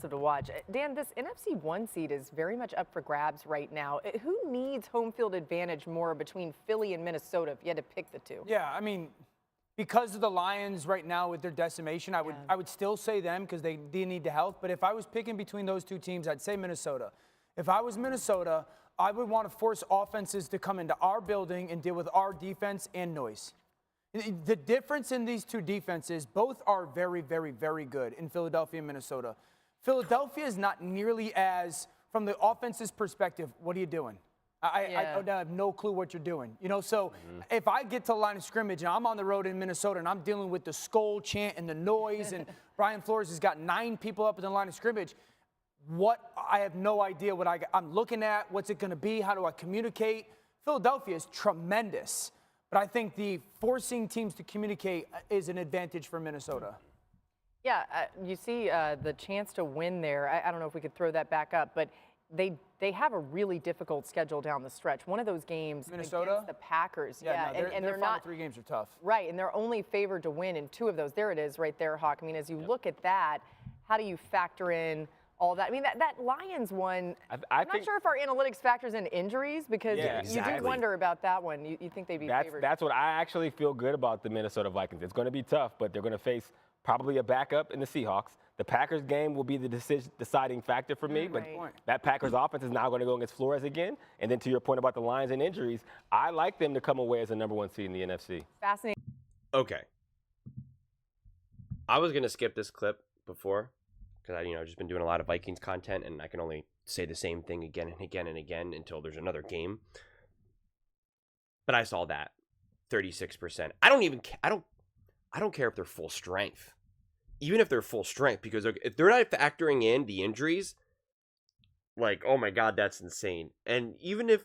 impressive to watch. Dan, this NFC 1 seed is very much up for grabs right now. Who needs home field advantage more between Philly and Minnesota if you had to pick the two? Yeah, I mean, because of the Lions right now with their decimation, I would still say them because they need the health. But if I was picking between those two teams, I'd say Minnesota. If I was Minnesota, I would want to force offenses to come into our building and deal with our defense and noise. The difference in these two defenses, both are very, very, very good in Philadelphia and Minnesota. Philadelphia is not nearly as, from the offense's perspective, what are you doing? I have no clue what you're doing. So if I get to the line of scrimmage and I'm on the road in Minnesota and I'm dealing with the skull chant and the noise and Brian Flores has got 9 people up in the line of scrimmage, I have no idea what I'm looking at. What's it going to be? How do I communicate? Philadelphia is tremendous. But I think the forcing teams to communicate is an advantage for Minnesota. Yeah, you see the chance to win there. I don't know if we could throw that back up, but they have a really difficult schedule down the stretch. One of those games Minnesota? against the Packers. Yeah, no, and their they're final not 3 games are tough. Right, and they're only favored to win in 2 of those. There it is right there, Hawk. I mean, as you look at that, how do you factor in all that? I mean, that Lions one, I'm not sure if our analytics factors in injuries because you do wonder about that one. You think they'd be favored. That's what I actually feel good about the Minnesota Vikings. It's going to be tough, but they're going to face probably a backup in the Seahawks. The Packers game will be the deciding factor for me, but that Packers offense is now going to go against Flores again. And then to your point about the Lions and injuries, I like them to come away as the #1 seed in the NFC. Fascinating. Okay. I was going to skip this clip before because I've just been doing a lot of Vikings content and I can only say the same thing again and again and again until there's another game. But I saw that 36%. I don't care if they're full strength. Even if they're full strength, because if they're not factoring in the injuries, like, oh my God, that's insane. And if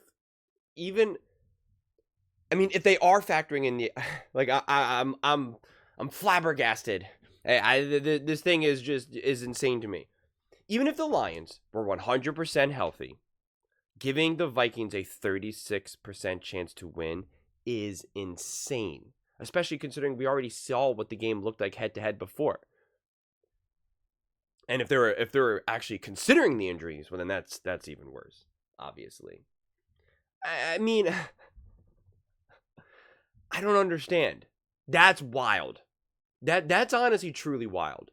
they are factoring in the, like, I'm flabbergasted. This thing is insane to me. Even if the Lions were 100% healthy, giving the Vikings a 36% chance to win is insane. Especially considering we already saw what the game looked like head to head before. And if they're actually considering the injuries, well then that's even worse, obviously. I mean, I don't understand. That's wild. That's honestly truly wild.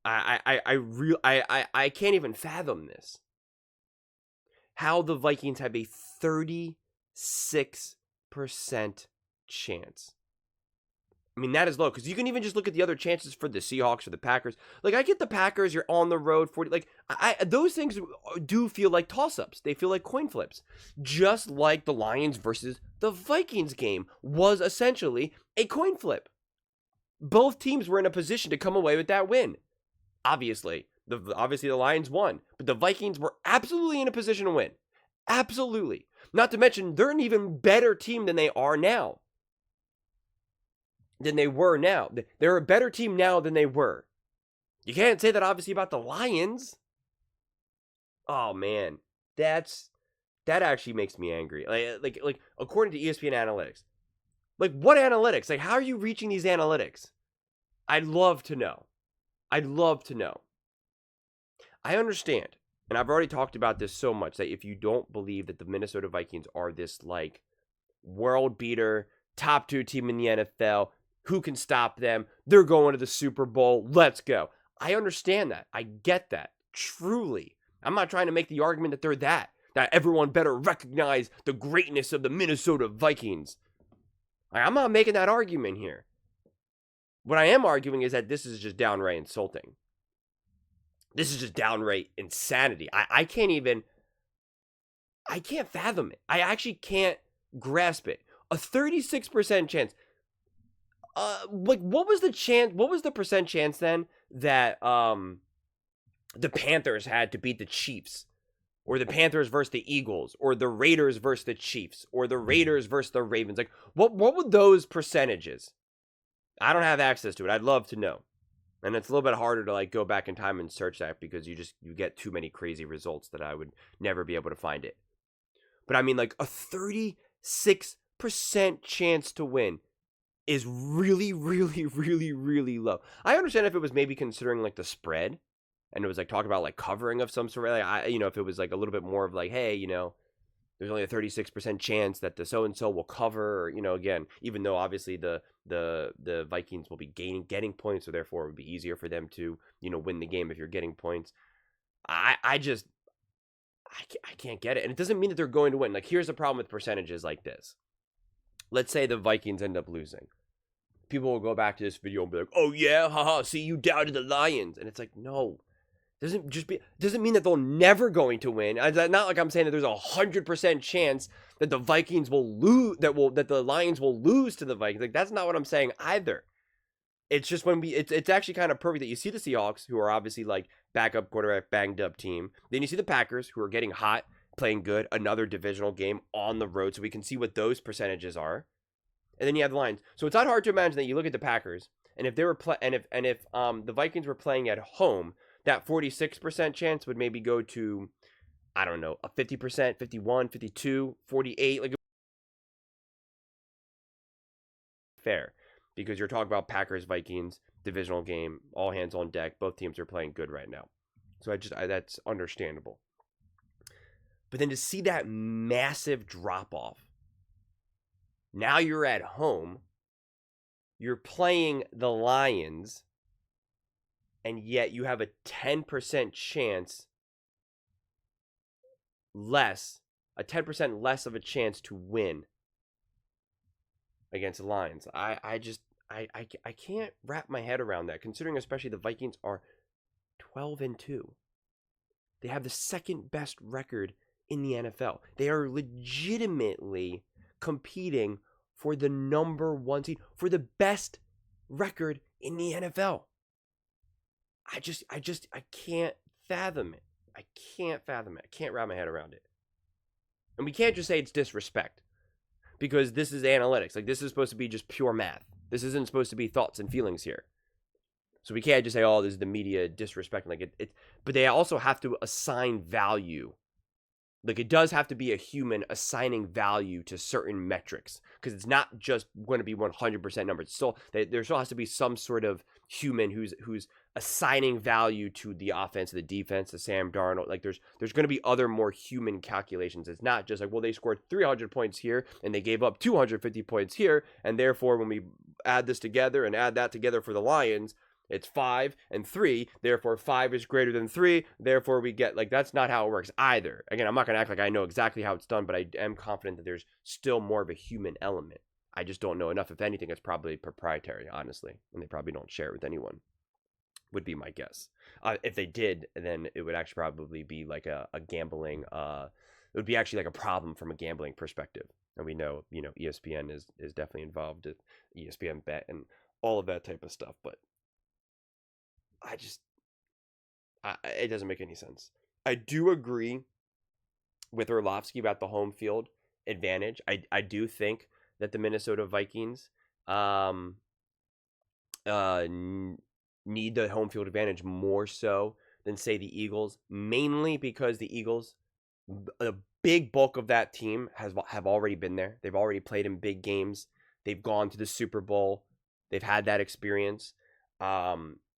I can't even fathom this. How the Vikings have a 36% chance. I mean, that is low, because you can even just look at the other chances for the Seahawks or the Packers. Like, I get the Packers, you're on the road, 40, like, those things do feel like toss-ups. They feel like coin flips. Just like the Lions versus the Vikings game was essentially a coin flip. Both teams were in a position to come away with that win. Obviously, the Lions won, but the Vikings were absolutely in a position to win. Absolutely. Not to mention, they're an even better team than they are now. Than they were now. They're a better team now than they were. You can't say that obviously about the Lions. Oh man, that actually makes me angry. Like according to ESPN analytics, like what analytics? Like how are you reaching these analytics? I'd love to know. I'd love to know. I understand, and I've already talked about this so much that if you don't believe that the Minnesota Vikings are this like world beater, top 2 team in the NFL. Who can stop them? They're going to the Super Bowl. Let's go. I understand that. I get that. Truly. I'm not trying to make the argument that they're that everyone better recognize the greatness of the Minnesota Vikings. I'm not making that argument here. What I am arguing is that this is just downright insulting. This is just downright insanity. I can't fathom it. I actually can't grasp it. A 36% chance. Like what was the chance? What was the percent chance then that the Panthers had to beat the Chiefs, or the Panthers versus the Eagles, or the Raiders versus the Chiefs, or the Raiders versus the Ravens? Like what were those percentages? I don't have access to it. I'd love to know, and it's a little bit harder to like go back in time and search that because you get too many crazy results that I would never be able to find it. But I mean, like a 36% chance to win is really, really, really, really low. I understand if it was maybe considering like the spread and it was like talking about like covering of some sort. Like, if it was like a little bit more of like, hey, there's only a 36% chance that the so-and-so will cover, or, again, even though obviously the Vikings will be getting points, so therefore it would be easier for them to, win the game if you're getting points. I can't get it. And it doesn't mean that they're going to win. Like, here's the problem with percentages like this. Let's say the Vikings end up losing. People will go back to this video and be like, oh yeah, haha, see, you doubted the Lions. And it's like, no. Doesn't mean that they're never going to win. Not like I'm saying that there's 100% chance that the Vikings will lose, that the Lions will lose to the Vikings. Like, that's not what I'm saying either. It's just it's actually kind of perfect that you see the Seahawks, who are obviously like backup quarterback, banged up team. Then you see the Packers, who are getting hot, playing good, another divisional game on the road, so we can see what those percentages are. And then you have the Lions. So it's not hard to imagine that you look at the Packers, and if they were if the Vikings were playing at home, that 46% chance would maybe go to, I don't know, a 50%, 51, 52, 48, like fair. Because you're talking about Packers, Vikings, divisional game, all hands on deck. Both teams are playing good right now. So that's understandable. But then to see that massive drop-off, now you're at home, you're playing the Lions, and yet you have a 10% chance less, a 10% less of a chance to win against the Lions. I can't wrap my head around that, considering especially the Vikings are 12-2. They have the second best record in the NFL. They are legitimately competing for the number 1 seed, for the best record in the NFL. I can't fathom it. I can't fathom it. I can't wrap my head around it. And we can't just say it's disrespect, because this is analytics. Like, this is supposed to be just pure math. This isn't supposed to be thoughts and feelings here. So we can't just say, oh, this is the media disrespecting. Like, but they also have to assign value. Like, it does have to be a human assigning value to certain metrics, because it's not just going to be 100% numbers. Still, there still has to be some sort of human who's assigning value to the offense, the defense, the Sam Darnold. Like, there's going to be other more human calculations. It's not just like, well, they scored 300 points here and they gave up 250 points here, and therefore when we add this together and add that together for the Lions, it's 5 and 3, therefore 5 is greater than 3, therefore we get, like, that's not how it works either. Again, I'm not going to act like I know exactly how it's done, but I am confident that there's still more of a human element. I just don't know enough. If anything, it's probably proprietary, honestly, and they probably don't share it with anyone, would be my guess. If they did, then it would actually probably be like a gambling, it would be actually like a problem from a gambling perspective. And we know, ESPN is definitely involved with ESPN Bet and all of that type of stuff, but it doesn't make any sense. I do agree with Orlovsky about the home field advantage. I do think that the Minnesota Vikings need the home field advantage more so than, say, the Eagles, mainly because the Eagles, a big bulk of that team have already been there. They've already played in big games. They've gone to the Super Bowl. They've had that experience.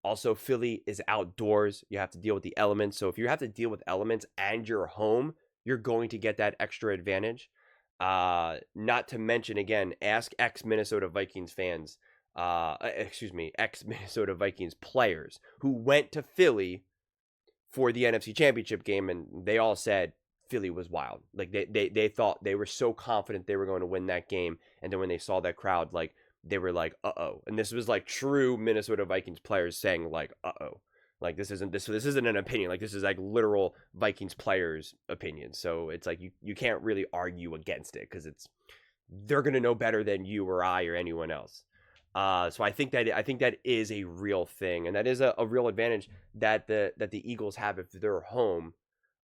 Also, Philly is outdoors. You have to deal with the elements. So if you have to deal with elements and you're home, you're going to get that extra advantage. Not to mention, again, ask ex-Minnesota Vikings fans, ex-Minnesota Vikings players who went to Philly for the NFC Championship game, and they all said Philly was wild. Like, they thought, they were so confident they were going to win that game, and then when they saw that crowd, like, they were like, uh-oh. And this was like true Minnesota Vikings players saying, like, uh-oh. Like, this isn't an opinion. Like, this is like literal Vikings players' opinion. So it's like you can't really argue against it, because they're gonna know better than you or I or anyone else. So I think that is a real thing, and that is a real advantage that the Eagles have if they're home.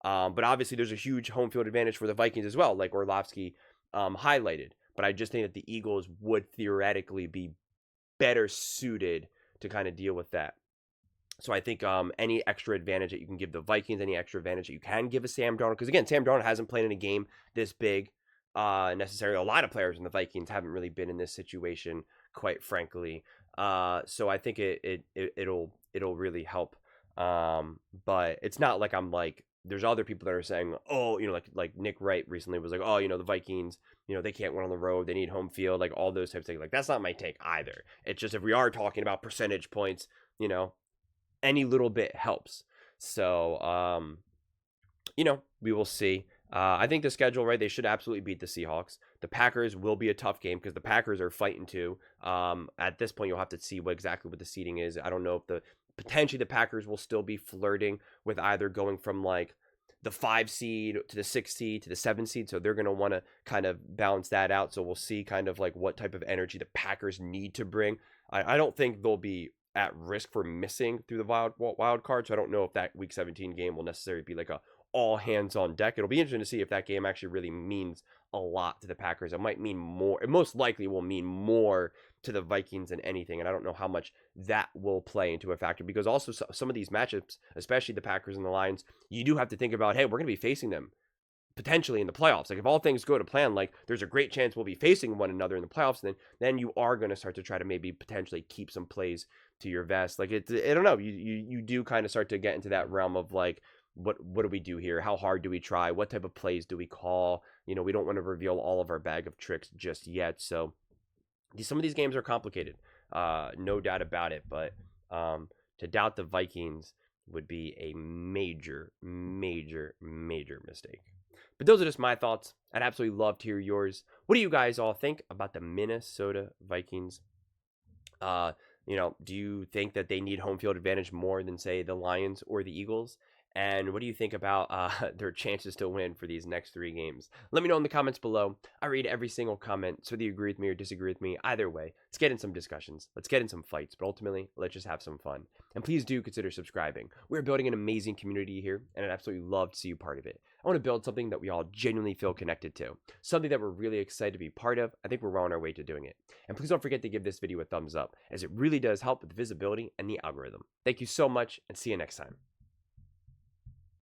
But obviously there's a huge home field advantage for the Vikings as well, like Orlovsky highlighted. But I just think that the Eagles would theoretically be better suited to kind of deal with that. So I think any extra advantage that you can give the Vikings, any extra advantage that you can give a Sam Darnold, because again, Sam Darnold hasn't played in a game this big necessarily. A lot of players in the Vikings haven't really been in this situation, quite frankly. So I think it'll really help But it's not like I'm like, there's other people that are saying, oh, like Nick Wright recently was like, oh, the Vikings, they can't win on the road. They need home field, like all those types of things. Like, that's not my take either. It's just, if we are talking about percentage points, any little bit helps. So, we will see. I think the schedule, right, they should absolutely beat the Seahawks. The Packers will be a tough game because the Packers are fighting too. At this point, you'll have to see exactly what the seeding is. I don't know if potentially the Packers will still be flirting with either going from like the 5 seed to the 6 seed to the 7 seed. So they're going to want to kind of balance that out. So we'll see kind of like what type of energy the Packers need to bring. I don't think they'll be at risk for missing through the wild card. So I don't know if that week 17 game will necessarily be like a all hands on deck. It'll be interesting to see if that game actually really means a lot to the Packers. It might mean more. It most likely will mean more to the Vikings than anything. And I don't know how much that will play into a factor, because also some of these matchups, especially the Packers and the Lions, you do have to think about, hey, we're going to be facing them potentially in the playoffs. Like, if all things go to plan, like, there's a great chance we'll be facing one another in the playoffs. Then you are going to start to try to maybe potentially keep some plays to your vest. Like, I don't know. You do kind of start to get into that realm of like, what do we do here? How hard do we try? What type of plays do we call? We don't want to reveal all of our bag of tricks just yet. So some of these games are complicated, no doubt about it. But to doubt the Vikings would be a major, major, major mistake. But those are just my thoughts. I'd absolutely love to hear yours. What do you guys all think about the Minnesota Vikings? Do you think that they need home field advantage more than, say, the Lions or the Eagles? And what do you think about their chances to win for these next 3 games? Let me know in the comments below. I read every single comment, so whether you agree with me or disagree with me, either way, let's get in some discussions. Let's get in some fights, but ultimately, let's just have some fun. And please do consider subscribing. We're building an amazing community here, and I'd absolutely love to see you part of it. I want to build something that we all genuinely feel connected to, something that we're really excited to be part of. I think we're well on our way to doing it. And please don't forget to give this video a thumbs up, as it really does help with the visibility and the algorithm. Thank you so much, and see you next time.